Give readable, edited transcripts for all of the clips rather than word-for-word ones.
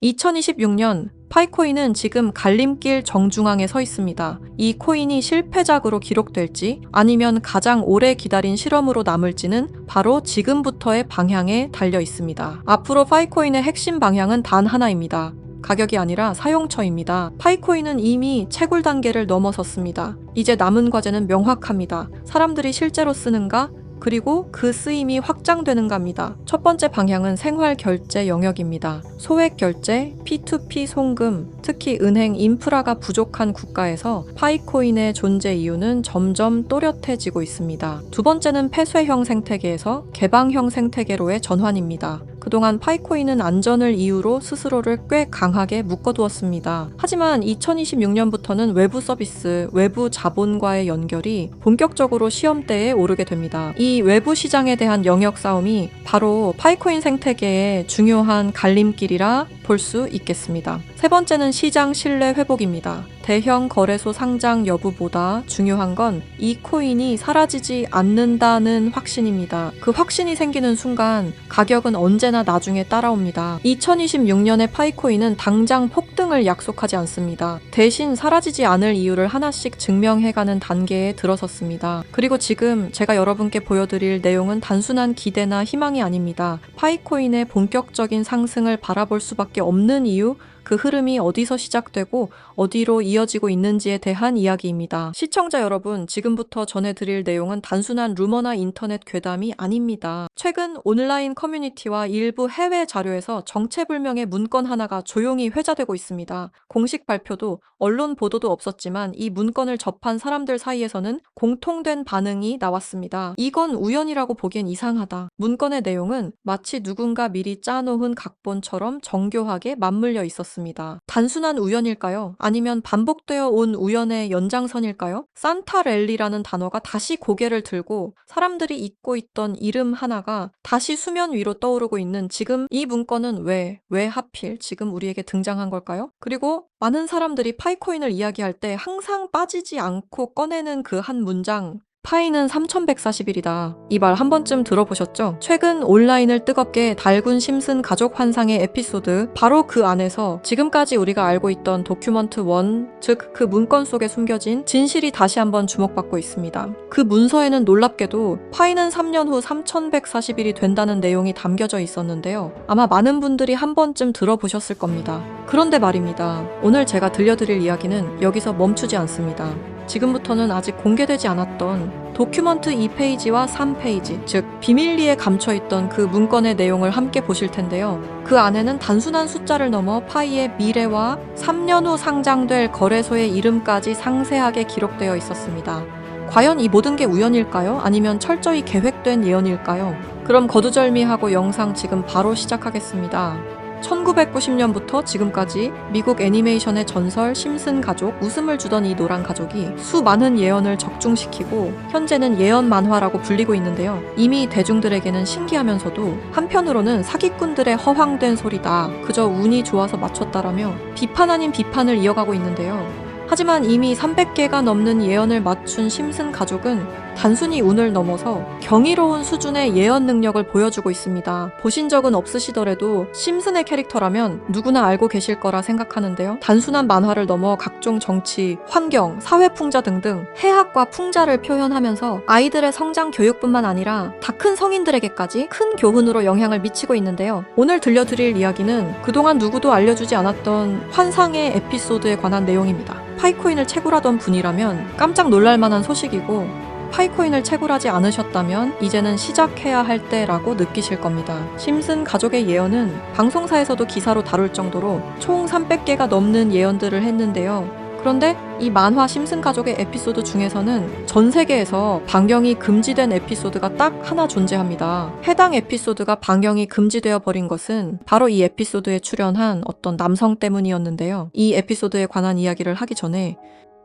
2026년 파이코인은 지금 갈림길 정중앙에 서 있습니다. 이 코인이 실패작으로 기록될지 아니면 가장 오래 기다린 실험으로 남을지는 바로 지금부터의 방향에 달려 있습니다. 앞으로 파이코인의 핵심 방향은 단 하나입니다. 가격이 아니라 사용처입니다. 파이코인은 이미 채굴 단계를 넘어섰습니다. 이제 남은 과제는 명확합니다. 사람들이 실제로 쓰는가? 그리고 그 쓰임이 확장되는가입니다. 첫 번째 방향은 생활 결제 영역입니다. 소액 결제, P2P 송금, 특히 은행 인프라가 부족한 국가에서 파이코인의 존재 이유는 점점 또렷해지고 있습니다. 두 번째는 폐쇄형 생태계에서 개방형 생태계로의 전환입니다. 그동안 파이코인은 안전을 이유로 스스로를 꽤 강하게 묶어두었습니다. 하지만 2026년부터는 외부 서비스, 외부 자본과의 연결이 본격적으로 시험대에 오르게 됩니다. 이 외부 시장에 대한 영역 싸움이 바로 파이코인 생태계의 중요한 갈림길이라 볼 수 있겠습니다. 세 번째는 시장 신뢰 회복입니다. 대형 거래소 상장 여부보다 중요한 건 이 코인이 사라지지 않는다는 확신입니다. 그 확신이 생기는 순간 가격은 언제나 나중에 따라옵니다. 2026년의 파이코인은 당장 폭등을 약속하지 않습니다. 대신 사라지지 않을 이유를 하나씩 증명해가는 단계에 들어섰습니다. 그리고 지금 제가 여러분께 보여드릴 내용은 단순한 기대나 희망이 아닙니다. 파이코인의 본격적인 상승을 바라볼 수밖에 없는 이유, 그 흐름이 어디서 시작되고 어디로 이어지고 있는지에 대한 이야기입니다. 시청자 여러분, 지금부터 전해드릴 내용은 단순한 루머나 인터넷 괴담이 아닙니다. 최근 온라인 커뮤니티와 일부 해외 자료에서 정체불명의 문건 하나가 조용히 회자되고 있습니다. 공식 발표도 언론 보도도 없었지만 이 문건을 접한 사람들 사이에서는 공통된 반응이 나왔습니다. 이건 우연이라고 보기엔 이상하다. 문건의 내용은 마치 누군가 미리 짜놓은 각본처럼 정교하게 맞물려 있었습니다. 단순한 우연일까요? 아니면 반복되어 온 우연의 연장선일까요? 산타랠리라는 단어가 다시 고개를 들고 사람들이 잊고 있던 이름 하나가 다시 수면 위로 떠오르고 있는 지금, 이 문건은 왜 하필 지금 우리에게 등장한 걸까요? 그리고 많은 사람들이 파이코인을 이야기할 때 항상 빠지지 않고 꺼내는 그 한 문장, 파이는 3140일이다. 이 말 한 번쯤 들어보셨죠? 최근 온라인을 뜨겁게 달군 심슨 가족 환상의 에피소드, 바로 그 안에서 지금까지 우리가 알고 있던 도큐먼트 1, 즉 그 문건 속에 숨겨진 진실이 다시 한번 주목받고 있습니다. 그 문서에는 놀랍게도 파이는 3년 후 3140일이 된다는 내용이 담겨져 있었는데요. 아마 많은 분들이 한 번쯤 들어보셨을 겁니다. 그런데 말입니다. 오늘 제가 들려드릴 이야기는 여기서 멈추지 않습니다. 지금부터는 아직 공개되지 않았던 도큐먼트 2페이지와 3페이지, 즉 비밀리에 감춰있던 그 문건의 내용을 함께 보실 텐데요. 그 안에는 단순한 숫자를 넘어 파이의 미래와 3년 후 상장될 거래소의 이름까지 상세하게 기록되어 있었습니다. 과연 이 모든 게 우연일까요? 아니면 철저히 계획된 예언일까요? 그럼 거두절미하고 영상 지금 바로 시작하겠습니다. 1990년부터 지금까지 미국 애니메이션의 전설 심슨 가족, 웃음을 주던 이 노란 가족이 수많은 예언을 적중시키고 현재는 예언 만화라고 불리고 있는데요. 이미 대중들에게는 신기하면서도 한편으로는 사기꾼들의 허황된 소리다, 그저 운이 좋아서 맞췄다라며 비판 아닌 비판을 이어가고 있는데요. 하지만 이미 300개가 넘는 예언을 맞춘 심슨 가족은 단순히 운을 넘어서 경이로운 수준의 예언 능력을 보여주고 있습니다. 보신 적은 없으시더라도 심슨의 캐릭터라면 누구나 알고 계실 거라 생각하는데요. 단순한 만화를 넘어 각종 정치, 환경, 사회 풍자 등등 해학과 풍자를 표현하면서 아이들의 성장 교육뿐만 아니라 다 큰 성인들에게까지 큰 교훈으로 영향을 미치고 있는데요. 오늘 들려드릴 이야기는 그동안 누구도 알려주지 않았던 환상의 에피소드에 관한 내용입니다. 파이코인을 채굴하던 분이라면 깜짝 놀랄 만한 소식이고, 파이코인을 채굴하지 않으셨다면 이제는 시작해야 할 때라고 느끼실 겁니다. 심슨 가족의 예언은 방송사에서도 기사로 다룰 정도로 총 300개가 넘는 예언들을 했는데요. 그런데 이 만화 심슨 가족의 에피소드 중에서는 전 세계에서 방영이 금지된 에피소드가 딱 하나 존재합니다. 해당 에피소드가 방영이 금지되어 버린 것은 바로 이 에피소드에 출연한 어떤 남성 때문이었는데요. 이 에피소드에 관한 이야기를 하기 전에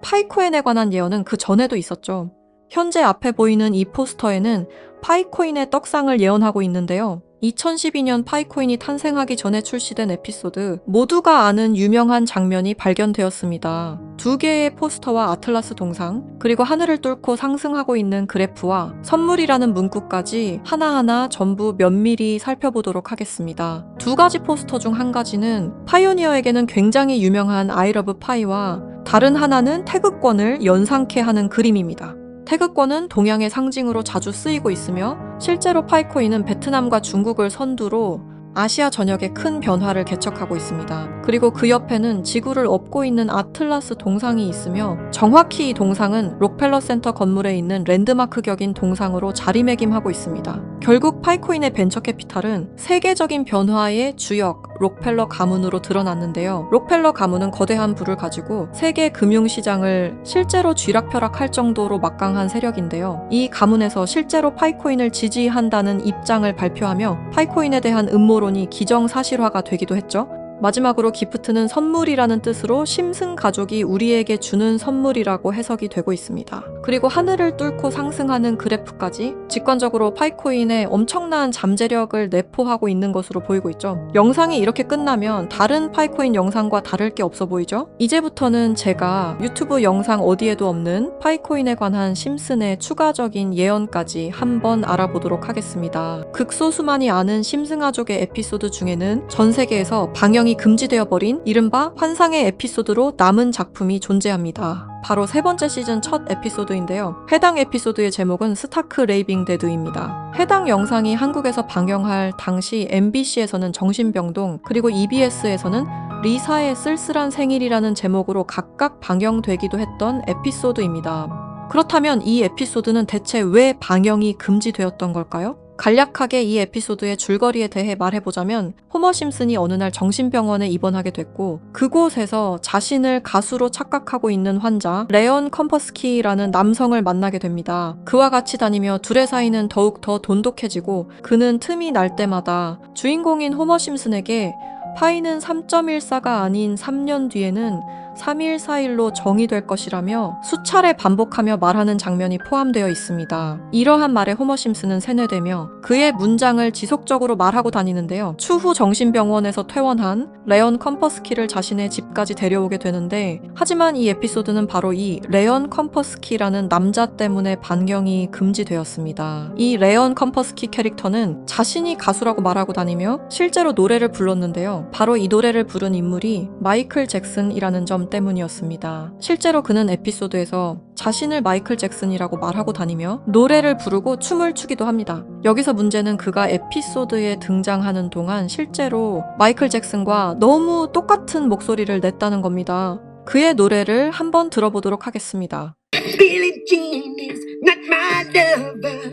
파이코인에 관한 예언은 그 전에도 있었죠. 현재 앞에 보이는 이 포스터에는 파이코인의 떡상을 예언하고 있는데요. 2012년 파이코인이 탄생하기 전에 출시된 에피소드, 모두가 아는 유명한 장면이 발견되었습니다. 두 개의 포스터와 아틀라스 동상, 그리고 하늘을 뚫고 상승하고 있는 그래프와 선물이라는 문구까지 하나하나 전부 면밀히 살펴보도록 하겠습니다. 두 가지 포스터 중 한 가지는 파이오니어에게는 굉장히 유명한 I love 파이와 다른 하나는 태극권을 연상케 하는 그림입니다. 태극권은 동양의 상징으로 자주 쓰이고 있으며 실제로 파이코인은 베트남과 중국을 선두로 아시아 전역에 큰 변화를 개척하고 있습니다. 그리고 그 옆에는 지구를 업고 있는 아틀라스 동상이 있으며 정확히 이 동상은 록펠러 센터 건물에 있는 랜드마크 격인 동상으로 자리매김하고 있습니다. 결국 파이코인의 벤처 캐피탈은 세계적인 변화의 주역 록펠러 가문으로 드러났는데요. 록펠러 가문은 거대한 부를 가지고 세계 금융시장을 실제로 쥐락펴락할 정도로 막강한 세력인데요. 이 가문에서 실제로 파이코인을 지지한다는 입장을 발표하며 파이코인에 대한 음모론이 기정사실화가 되기도 했죠. 마지막으로 기프트는 선물이라는 뜻으로 심슨 가족이 우리에게 주는 선물이라고 해석이 되고 있습니다. 그리고 하늘을 뚫고 상승하는 그래프까지 직관적으로 파이코인의 엄청난 잠재력을 내포하고 있는 것으로 보이고 있죠. 영상이 이렇게 끝나면 다른 파이코인 영상과 다를 게 없어 보이죠? 이제부터는 제가 유튜브 영상 어디에도 없는 파이코인에 관한 심슨의 추가적인 예언까지 한번 알아보도록 하겠습니다. 극소수만이 아는 심슨 가족의 에피소드 중에는 전 세계에서 방영이 금지되어 버린 이른바 환상의 에피소드로 남은 작품이 존재합니다. 바로 세 번째 시즌 첫 에피소드인데요. 해당 에피소드의 제목은 스타크 레이빙 데드입니다. 해당 영상이 한국에서 방영할 당시 MBC에서는 정신병동, 그리고 EBS에서는 리사의 쓸쓸한 생일이라는 제목으로 각각 방영되기도 했던 에피소드입니다. 그렇다면 이 에피소드는 대체 왜 방영이 금지되었던 걸까요? 간략하게 이 에피소드의 줄거리에 대해 말해보자면 호머 심슨이 어느 날 정신병원에 입원하게 됐고 그곳에서 자신을 가수로 착각하고 있는 환자 레온 컴퍼스키라는 남성을 만나게 됩니다. 그와 같이 다니며 둘의 사이는 더욱 더 돈독해지고 그는 틈이 날 때마다 주인공인 호머 심슨에게 파이는 3.14가 아닌 3년 뒤에는 3.14일로 정의될 것이라며 수차례 반복하며 말하는 장면이 포함되어 있습니다. 이러한 말에 호머 심슨은 세뇌되며 그의 문장을 지속적으로 말하고 다니는데요. 추후 정신병원에서 퇴원한 레온 컴퍼스키를 자신의 집까지 데려오게 되는데 하지만 이 에피소드는 바로 이 레온 컴퍼스키라는 남자 때문에 반경이 금지되었습니다. 이 레온 컴퍼스키 캐릭터는 자신이 가수라고 말하고 다니며 실제로 노래를 불렀는데요. 바로 이 노래를 부른 인물이 마이클 잭슨이라는 점 때문이었습니다. 실제로 그는 에피소드에서 자신을 마이클 잭슨이라고 말하고 다니며 노래를 부르고 춤을 추기도 합니다. 여기서 문제는 그가 에피소드에 등장하는 동안 실제로 마이클 잭슨과 너무 똑같은 목소리를 냈다는 겁니다. 그의 노래를 한번 들어보도록 하겠습니다. Billie Jean is not my lover.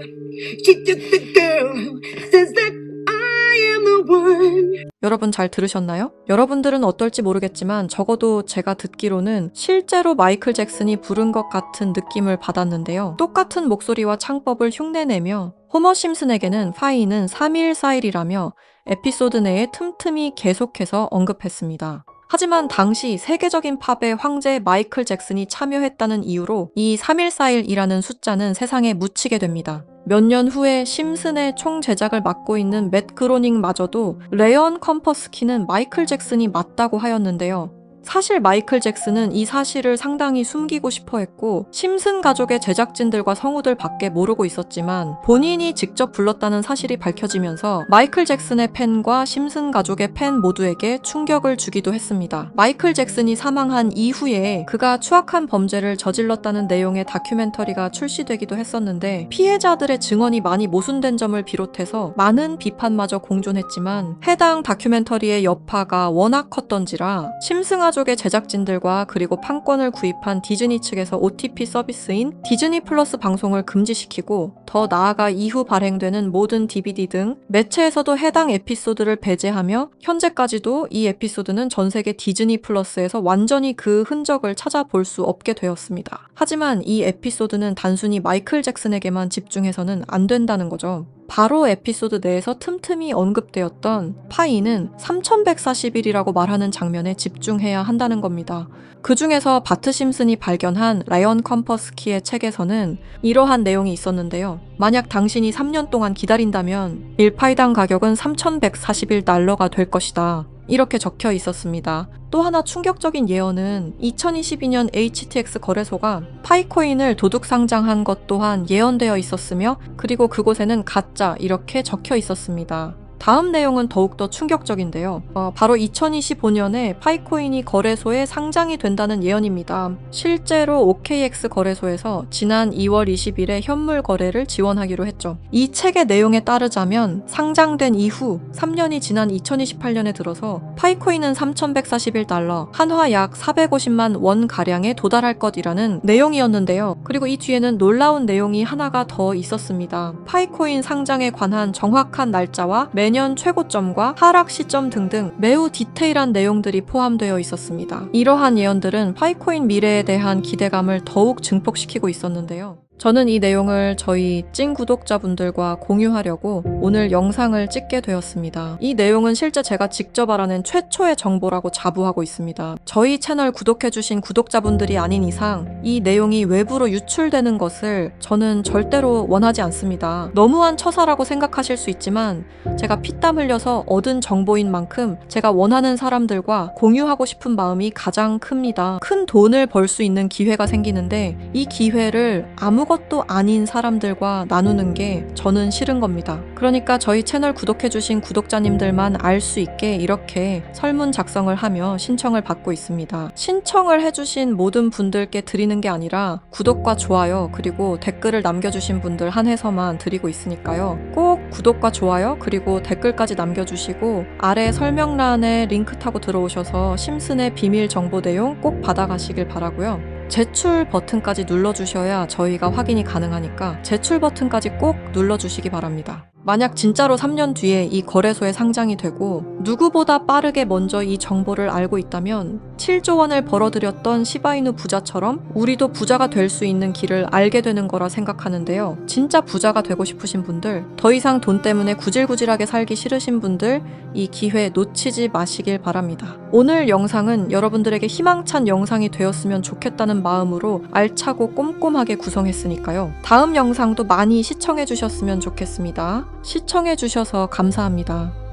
She took the girl who says that I am the one. 여러분 잘 들으셨나요? 여러분들은 어떨지 모르겠지만 적어도 제가 듣기로는 실제로 마이클 잭슨이 부른 것 같은 느낌을 받았는데요. 똑같은 목소리와 창법을 흉내내며 호머 심슨에게는 파이는 3.14일이라며 에피소드 내에 틈틈이 계속해서 언급했습니다. 하지만 당시 세계적인 팝의 황제 마이클 잭슨이 참여했다는 이유로 이 3.14일이라는 숫자는 세상에 묻히게 됩니다. 몇 년 후에 심슨의 총 제작을 맡고 있는 맷 그로닝마저도 레온 컴퍼스키는 마이클 잭슨이 맞다고 하였는데요. 사실 마이클 잭슨은 이 사실을 상당히 숨기고 싶어 했고 심슨 가족의 제작진들과 성우들 밖에 모르고 있었지만 본인이 직접 불렀다는 사실이 밝혀지면서 마이클 잭슨의 팬과 심슨 가족의 팬 모두에게 충격을 주기도 했습니다. 마이클 잭슨이 사망한 이후에 그가 추악한 범죄를 저질렀다는 내용의 다큐멘터리가 출시되기도 했었는데 피해자들의 증언이 많이 모순된 점을 비롯해서 많은 비판마저 공존했지만 해당 다큐멘터리의 여파가 워낙 컸던지라 심슨 가족의 제작진들과 그리고 판권을 구입한 디즈니 측에서 OTP 서비스인 디즈니 플러스 방송을 금지시키고 더 나아가 이후 발행되는 모든 DVD 등 매체에서도 해당 에피소드를 배제하며 현재까지도 이 에피소드는 전 세계 디즈니 플러스에서 완전히 그 흔적을 찾아볼 수 없게 되었습니다. 하지만 이 에피소드는 단순히 마이클 잭슨에게만 집중해서는 안 된다는 거죠. 바로 에피소드 내에서 틈틈이 언급되었던 파이는 3141이라고 말하는 장면에 집중해야 한다는 겁니다. 그 중에서 바트 심슨이 발견한 라이언 컴퍼스키의 책에서는 이러한 내용이 있었는데요. 만약 당신이 3년 동안 기다린다면 1파이당 가격은 3141달러가 될 것이다. 이렇게 적혀 있었습니다. 또 하나 충격적인 예언은 2022년 HTX 거래소가 파이코인을 도둑 상장한 것 또한 예언되어 있었으며, 그리고 그곳에는 가짜 이렇게 적혀 있었습니다. 다음 내용은 더욱더 충격적인데요. 바로 2025년에 파이코인이 거래소에 상장이 된다는 예언입니다. 실제로 OKX 거래소에서 지난 2월 20일에 현물 거래를 지원하기로 했죠. 이 책의 내용에 따르자면 상장된 이후 3년이 지난 2028년에 들어서 파이코인은 3141달러, 한화 약 450만 원 가량에 도달할 것이라는 내용이었는데요. 그리고 이 뒤에는 놀라운 내용이 하나가 더 있었습니다. 파이코인 상장에 관한 정확한 날짜와 매년 최고점과 하락 시점 등등 매우 디테일한 내용들이 포함되어 있었습니다. 이러한 예언들은 파이코인 미래에 대한 기대감을 더욱 증폭시키고 있었는데요. 저는 이 내용을 저희 찐 구독자분들과 공유하려고 오늘 영상을 찍게 되었습니다. 이 내용은 실제 제가 직접 알아낸 최초의 정보라고 자부하고 있습니다. 저희 채널 구독해주신 구독자분들이 아닌 이상 이 내용이 외부로 유출되는 것을 저는 절대로 원하지 않습니다. 너무한 처사라고 생각하실 수 있지만 제가 피땀 흘려서 얻은 정보인 만큼 제가 원하는 사람들과 공유하고 싶은 마음이 가장 큽니다. 큰 돈을 벌 수 있는 기회가 생기는데 이 기회를 아무것도 아닌 사람들과 나누는 게 저는 싫은 겁니다. 그러니까 저희 채널 구독해주신 구독자님들만 알 수 있게 이렇게 설문 작성을 하며 신청을 받고 있습니다. 신청을 해주신 모든 분들께 드리는 게 아니라 구독과 좋아요 그리고 댓글을 남겨주신 분들 한해서만 드리고 있으니까요. 꼭 구독과 좋아요 그리고 댓글까지 남겨주시고 아래 설명란에 링크 타고 들어오셔서 심슨의 비밀 정보 내용 꼭 받아가시길 바라고요. 제출 버튼까지 눌러주셔야 저희가 확인이 가능하니까 제출 버튼까지 꼭 눌러주시기 바랍니다. 만약 진짜로 3년 뒤에 이 거래소에 상장이 되고 누구보다 빠르게 먼저 이 정보를 알고 있다면 7조 원을 벌어들였던 시바이누 부자처럼 우리도 부자가 될 수 있는 길을 알게 되는 거라 생각하는데요. 진짜 부자가 되고 싶으신 분들, 더 이상 돈 때문에 구질구질하게 살기 싫으신 분들 이 기회 놓치지 마시길 바랍니다. 오늘 영상은 여러분들에게 희망찬 영상이 되었으면 좋겠다는 마음으로 알차고 꼼꼼하게 구성했으니까요. 다음 영상도 많이 시청해 주셨으면 좋겠습니다. 시청해 주셔서 감사합니다.